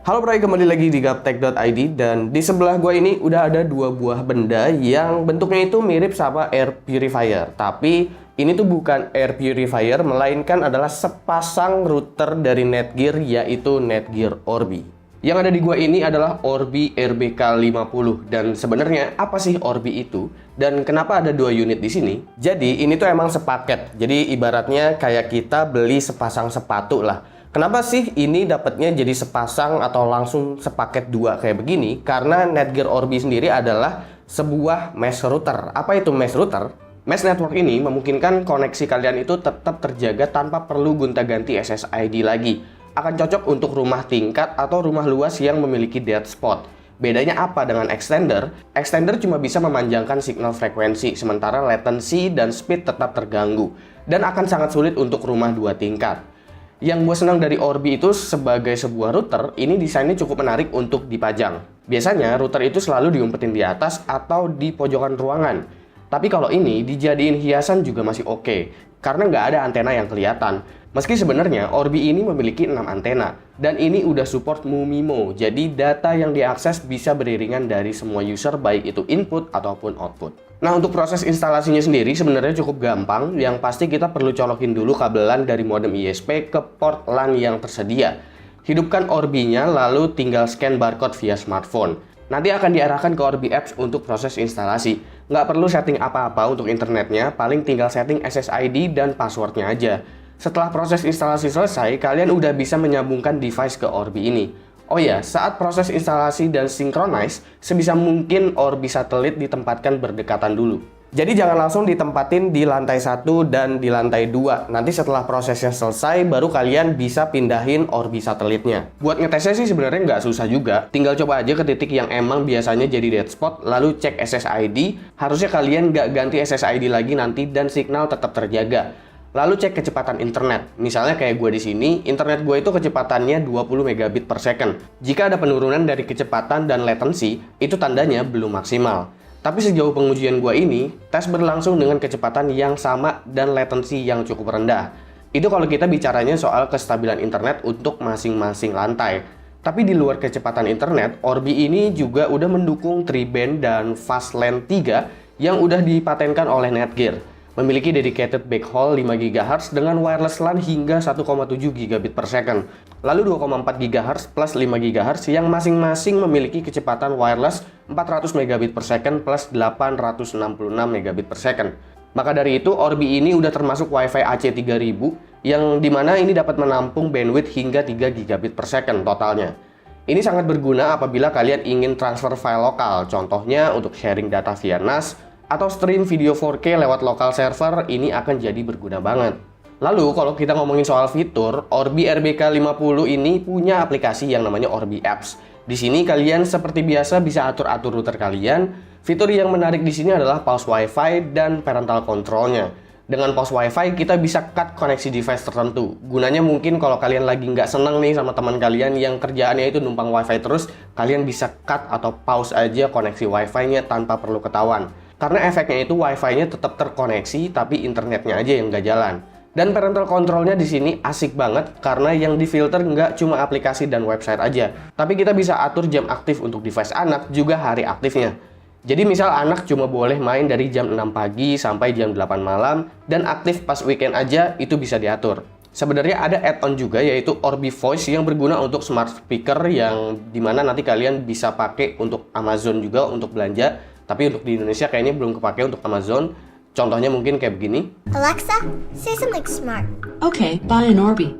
Halo bro, kembali lagi di gaptek.id dan di sebelah gua ini udah ada dua buah benda yang bentuknya itu mirip sama air purifier. Tapi ini tuh bukan air purifier, melainkan adalah sepasang router dari Netgear, yaitu Netgear Orbi. Yang ada di gua ini adalah Orbi RBK50. Dan sebenarnya apa sih Orbi itu? Dan kenapa ada dua unit di sini? Jadi ini tuh emang sepaket. Jadi ibaratnya kayak kita beli sepasang sepatu lah. Kenapa sih ini dapatnya jadi sepasang atau langsung sepaket dua kayak begini? Karena Netgear Orbi sendiri adalah sebuah mesh router. Apa itu mesh router? Mesh network ini memungkinkan koneksi kalian itu tetap terjaga tanpa perlu gonta-ganti SSID lagi. Akan cocok untuk rumah tingkat atau rumah luas yang memiliki dead spot. Bedanya apa dengan extender? Extender cuma bisa memanjangkan signal frekuensi, sementara latency dan speed tetap terganggu. Dan akan sangat sulit untuk rumah dua tingkat. Yang gue senang dari Orbi itu sebagai sebuah router, ini desainnya cukup menarik untuk dipajang. Biasanya router itu selalu diumpetin di atas atau di pojokan ruangan. Tapi kalau ini dijadiin hiasan juga masih oke, karena nggak ada antena yang kelihatan. Meski sebenarnya Orbi ini memiliki 6 antena, dan ini udah support MU-MIMO, jadi data yang diakses bisa beriringan dari semua user baik itu input ataupun output. Nah, untuk proses instalasinya sendiri sebenarnya cukup gampang. Yang pasti kita perlu colokin dulu kabel LAN dari modem ISP ke port LAN yang tersedia. Hidupkan Orbi-nya, lalu tinggal scan barcode via smartphone. Nanti akan diarahkan ke Orbi Apps untuk proses instalasi. Nggak perlu setting apa-apa untuk internetnya, paling tinggal setting SSID dan passwordnya aja. Setelah proses instalasi selesai, kalian udah bisa menyambungkan device ke Orbi ini. Oh ya, saat proses instalasi dan synchronize, sebisa mungkin Orbi satelit ditempatkan berdekatan dulu. Jadi jangan langsung ditempatin di lantai 1 dan di lantai 2. Nanti setelah prosesnya selesai, baru kalian bisa pindahin Orbi satelitnya. Buat ngetesnya sih sebenarnya nggak susah juga. Tinggal coba aja ke titik yang emang biasanya jadi dead spot, lalu cek SSID. Harusnya kalian nggak ganti SSID lagi nanti dan signal tetap terjaga. Lalu cek kecepatan internet. Misalnya kayak gue di sini, internet gue itu kecepatannya 20 megabit per second. Jika ada penurunan dari kecepatan dan latency, itu tandanya belum maksimal. Tapi sejauh pengujian gue ini, tes berlangsung dengan kecepatan yang sama dan latency yang cukup rendah. Itu kalau kita bicaranya soal kestabilan internet untuk masing-masing lantai. Tapi di luar kecepatan internet, Orbi ini juga udah mendukung tri-band dan fast LAN 3 yang udah dipatenkan oleh Netgear. Memiliki dedicated backhaul 5 GHz dengan wireless LAN hingga 1,7 Gb per second. Lalu 2,4 GHz plus 5 GHz yang masing-masing memiliki kecepatan wireless 400 Mbit per second plus 866 Mbit per second. Maka dari itu, Orbi ini udah termasuk Wi-Fi AC3000 yang dimana ini dapat menampung bandwidth hingga 3 Gb per second totalnya. Ini sangat berguna apabila kalian ingin transfer file lokal, contohnya untuk sharing data via NAS, atau stream video 4K lewat lokal server, ini akan jadi berguna banget. Lalu kalau kita ngomongin soal fitur, Orbi RBK50 ini punya aplikasi yang namanya Orbi Apps. Di sini kalian seperti biasa bisa atur-atur router kalian. Fitur yang menarik di sini adalah pause WiFi dan parental controlnya. Dengan pause WiFi kita bisa cut koneksi device tertentu. Gunanya mungkin kalau kalian lagi nggak seneng nih sama teman kalian yang kerjaannya itu numpang WiFi terus, kalian bisa cut atau pause aja koneksi WiFi-nya tanpa perlu ketahuan. Karena efeknya itu Wi-Fi-nya tetap terkoneksi, tapi internetnya aja yang nggak jalan. Dan parental controlnya di sini asik banget, karena yang difilter nggak cuma aplikasi dan website aja. Tapi kita bisa atur jam aktif untuk device anak, juga hari aktifnya. Jadi misal anak cuma boleh main dari jam 6 pagi sampai jam 8 malam, dan aktif pas weekend aja, itu bisa diatur. Sebenarnya ada add-on juga, yaitu Orbi Voice yang berguna untuk smart speaker, yang dimana nanti kalian bisa pakai untuk Amazon juga untuk belanja. Tapi untuk di Indonesia kayaknya belum kepake untuk Amazon. Contohnya mungkin kayak begini. Alexa, say something smart. Okay, buy an Orbi.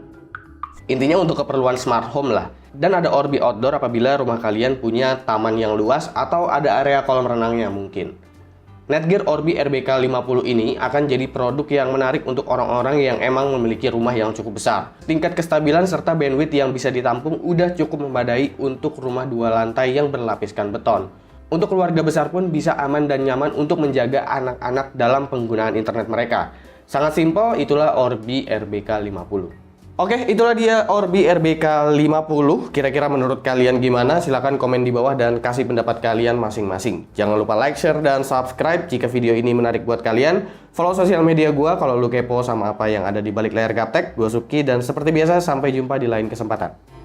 Intinya untuk keperluan smart home lah. Dan ada Orbi Outdoor apabila rumah kalian punya taman yang luas atau ada area kolam renangnya mungkin. Netgear Orbi RBK50 ini akan jadi produk yang menarik untuk orang-orang yang emang memiliki rumah yang cukup besar. Tingkat kestabilan serta bandwidth yang bisa ditampung udah cukup memadai untuk rumah 2 lantai yang berlapiskan beton. Untuk keluarga besar pun bisa aman dan nyaman untuk menjaga anak-anak dalam penggunaan internet mereka. Sangat simpel, itulah Orbi RBK50. Oke, itulah dia Orbi RBK50. Kira-kira menurut kalian gimana? Silahkan komen di bawah dan kasih pendapat kalian masing-masing. Jangan lupa like, share, dan subscribe jika video ini menarik buat kalian. Follow sosial media gua kalau lu kepo sama apa yang ada di balik layar Gaptek. Gua Suki dan seperti biasa sampai jumpa di lain kesempatan.